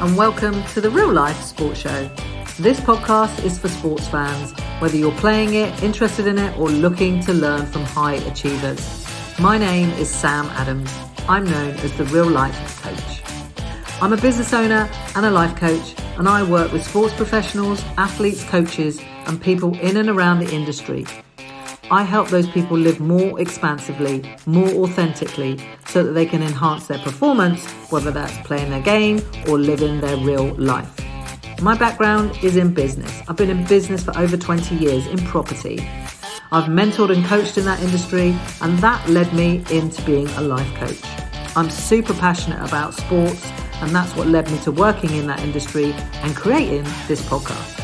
and welcome to the Real Life Sports Show. This podcast is for sports fans, whether you're playing it, interested in it, or looking to learn from high achievers. My name is Sam Adams. I'm known as the Real Life Coach. I'm a business owner and a life coach, and I work with sports professionals, athletes, coaches, and people in and around the industry. I help those people live more expansively, more authentically, so that they can enhance their performance, whether that's playing their game or living their real life. My background is in business. I've been in business for over 20 years in property. I've mentored and coached in that industry, and that led me into being a life coach. I'm super passionate about sports, and that's what led me to working in that industry and creating this podcast.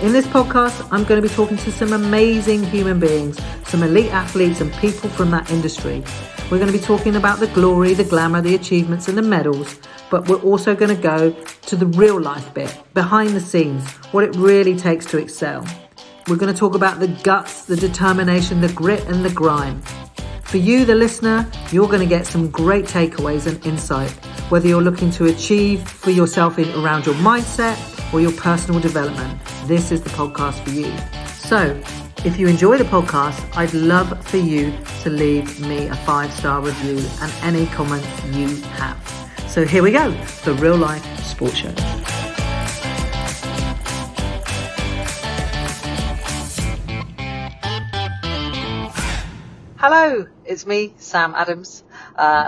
In this podcast, I'm going to be talking to some amazing human beings, some elite athletes and people from that industry. We're going to be talking about the glory, the glamour, the achievements and the medals, but we're also going to go to the real life bit, behind the scenes, what it really takes to excel. We're going to talk about the guts, the determination, the grit and the grime. For you, the listener, you're going to get some great takeaways and insight, whether you're looking to achieve for yourself around your mindset or your personal development. This is the podcast for you. So, if you enjoy the podcast, I'd love for you to leave me a 5-star review and any comments you have. So here we go, the Real Life Sports Show. Hello, it's me, Sam Adams.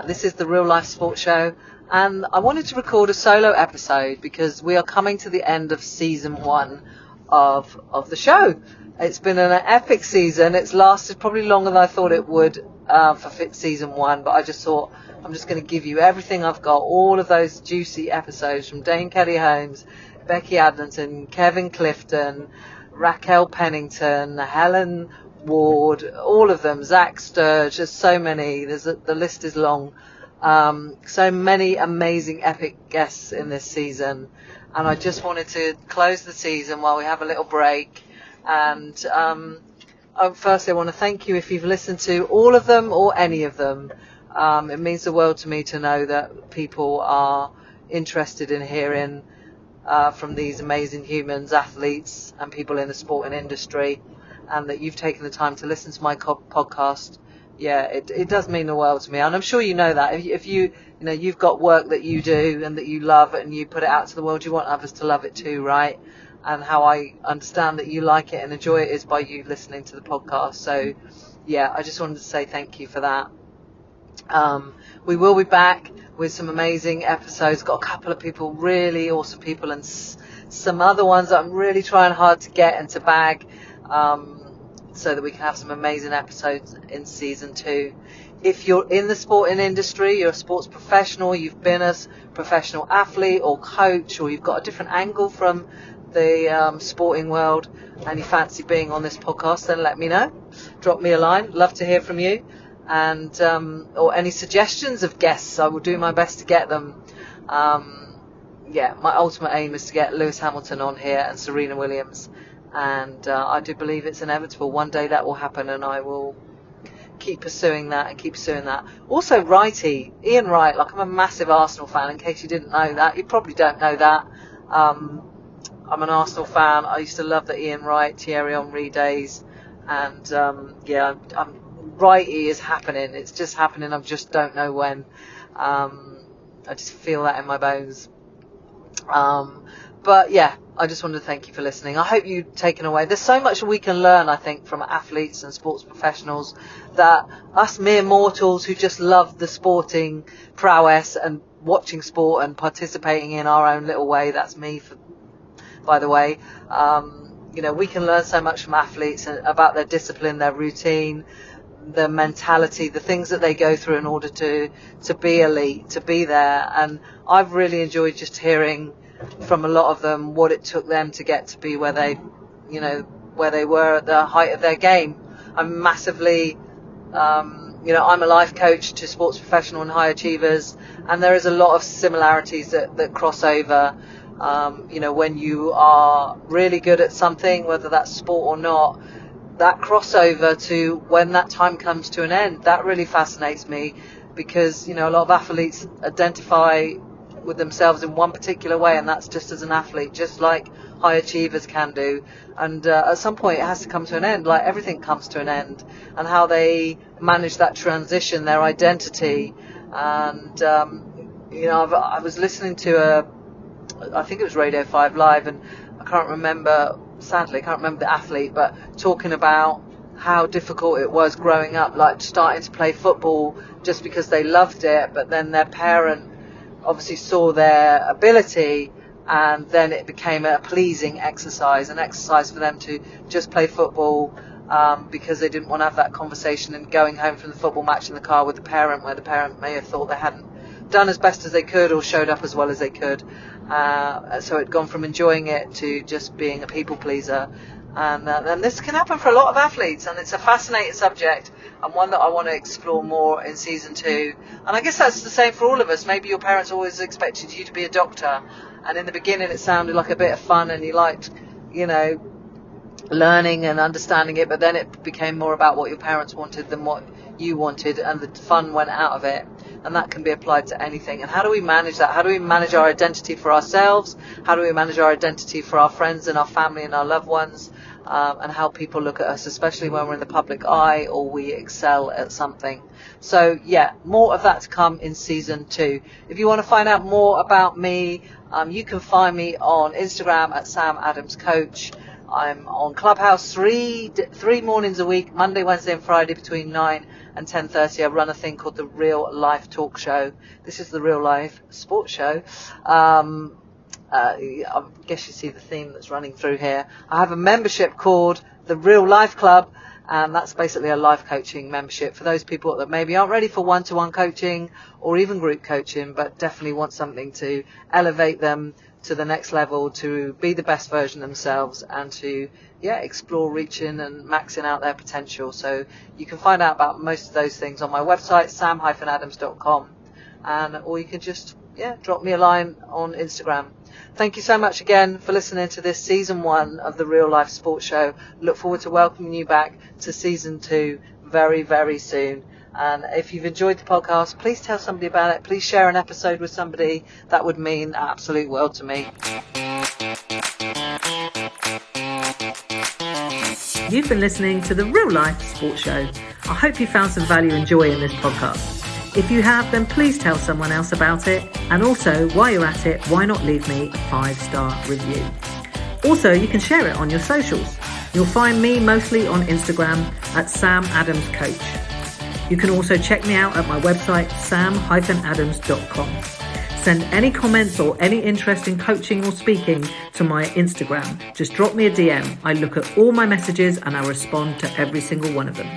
This is the Real Life Sports Show, and I wanted to record a solo episode because we are coming to the end of season 1 of the show. It's been an epic season. It's lasted probably longer than I thought it would for season 1, but I just thought I'm just going to give you everything I've got, all of those juicy episodes from Dame Kelly Holmes, Becky Adlington, Clifton, Raquel Pennigton, Helen Ward, all of them, Zach Sturge. There's so many. The list is long. So many amazing epic guests in this season, and I just wanted to close the season while we have a little break. And firstly, I want to thank you if you've listened to all of them or any of them. It means the world to me to know that people are interested in hearing from these amazing humans, athletes, and people in the sporting industry, and that you've taken the time to listen to my podcast. Yeah, it does mean the world to me, and I'm sure you know that. If you've got work that you do and that you love and you put it out to the world, you want others to love it too, right? And how I understand that you like it and enjoy it is by you listening to the podcast. So, yeah, I just wanted to say thank you for that. We will be back with some amazing episodes. Got a couple of people, really awesome people, and some other ones that I'm really trying hard to get and to bag. So that we can have some amazing episodes in season 2. If you're in the sporting industry, you're a sports professional, you've been a professional athlete or coach, or you've got a different angle from the sporting world and you fancy being on this podcast, then let me know. Drop me a line. Love to hear from you. And or any suggestions of guests, I will do my best to get them. My ultimate aim is to get Lewis Hamilton on here and Serena Williams. And I do believe it's inevitable. One day that will happen, and I will keep pursuing that. Also, Ian Wright, like, I'm a massive Arsenal fan, in case you didn't know that. You probably don't know that. I'm an Arsenal fan. I used to love the Ian Wright, Thierry Henry days. And, Righty is happening. It's just happening. I just don't know when. I just feel that in my bones. But yeah, I just wanted to thank you for listening. I hope you've taken away. There's so much we can learn, I think, from athletes and sports professionals, that us mere mortals who just love the sporting prowess and watching sport and participating in our own little way. That's me, by the way. We can learn so much from athletes about their discipline, their routine, the mentality, the things that they go through in order to be elite, to be there. And I've really enjoyed just hearing from a lot of them what it took them to get to be where they were at the height of their game. I'm massively, I'm a life coach to sports professional and high achievers, and there is a lot of similarities that cross over. When you are really good at something, whether that's sport or not, that crossover to when that time comes to an end, that really fascinates me, because a lot of athletes identify with themselves in one particular way, and that's just as an athlete, just like high achievers can do. And at some point it has to come to an end, like everything comes to an end, and how they manage that transition, their identity. And I was listening to I think it was Radio 5 Live, and sadly I can't remember the athlete, but talking about how difficult it was growing up, like starting to play football just because they loved it, but then their parent obviously saw their ability, and then it became a pleasing exercise, an exercise for them to just play football because they didn't want to have that conversation and going home from the football match in the car with the parent, where the parent may have thought they hadn't done as best as they could or showed up as well as they could. So it'd gone from enjoying it to just being a people pleaser. And this can happen for a lot of athletes, and it's a fascinating subject, and one that I want to explore more in season 2. And I guess that's the same for all of us. Maybe your parents always expected you to be a doctor, and in the beginning it sounded like a bit of fun and you liked, learning and understanding it, but then it became more about what your parents wanted than what you wanted, and the fun went out of it. And that can be applied to anything. And how do we manage that? How do we manage our identity for ourselves? How do we manage our identity for our friends and our family and our loved ones? And how people look at us, especially when we're in the public eye or we excel at something. So yeah, more of that to come in season 2. If you want to find out more about me, you can find me on Instagram at Sam Adams Coach. I'm on Clubhouse three mornings a week, Monday, Wednesday and Friday between 9 and 10:30. I run a thing called the Real Life Talk Show. This is the Real Life Sports Show. I guess you see the theme that's running through here. I have a membership called the Real Life Club, and that's basically a life coaching membership for those people that maybe aren't ready for one-to-one coaching or even group coaching, but definitely want something to elevate them to the next level, to be the best version of themselves, and to explore reaching and maxing out their potential. So you can find out about most of those things on my website, sam-adams.com, or you can just drop me a line on Instagram. Thank you so much again for listening to this season 1 of the Real Life Sports Show. Look forward to welcoming you back to season 2 very, very soon. And if you've enjoyed the podcast, please tell somebody about it. Please share an episode with somebody. That would mean absolute world to me. You've been listening to the Real Life Sports Show. I hope you found some value and joy in this podcast. If you have, then please tell someone else about it. And also, while you're at it, why not leave me a 5-star review? Also, you can share it on your socials. You'll find me mostly on Instagram at Sam Adams Coach. You can also check me out at my website, sam-adams.com. Send any comments or any interest in coaching or speaking to my Instagram. Just drop me a DM. I look at all my messages and I respond to every single one of them.